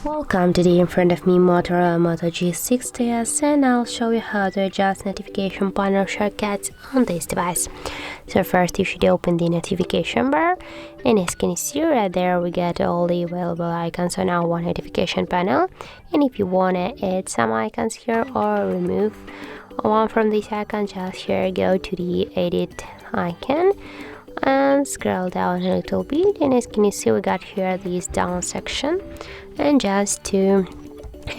Welcome. Today in front of me Motorola Moto G60s, and I'll show you how to adjust notification panel shortcuts on this device. So first you should open the notification bar, and as you can see right there we get all the available icons on our notification panel. And if you want to add some icons here or remove one from these icons, just here go to the edit icon and scroll down a little bit, and as you can see we got here this down section, and just to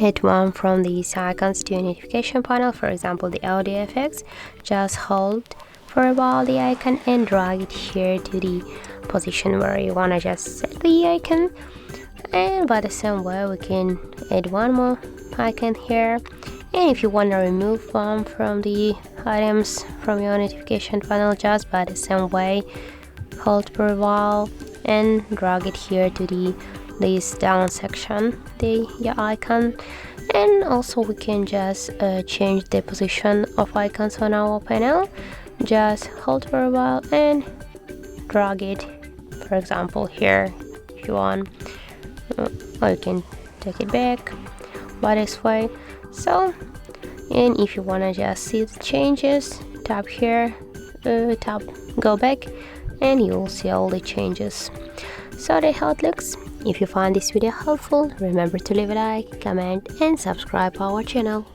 add one from these icons to a notification panel, for example the audio effects, just hold for a while the icon and drag it here to the position where you want to just set the icon. And by the same way we can add one more icon here, and if you want to remove one from the items from your notification panel, just by the same way hold for a while and drag it here to this down section, your icon. And also we can just change the position of icons on our panel, just hold for a while and drag it, for example here if you want, or you can take it back by this way. So, and if you want to just see the changes, tap here, tap go back, and you'll see all the changes. So that's how it looks. If you find this video helpful, remember to leave a like, comment and subscribe our channel.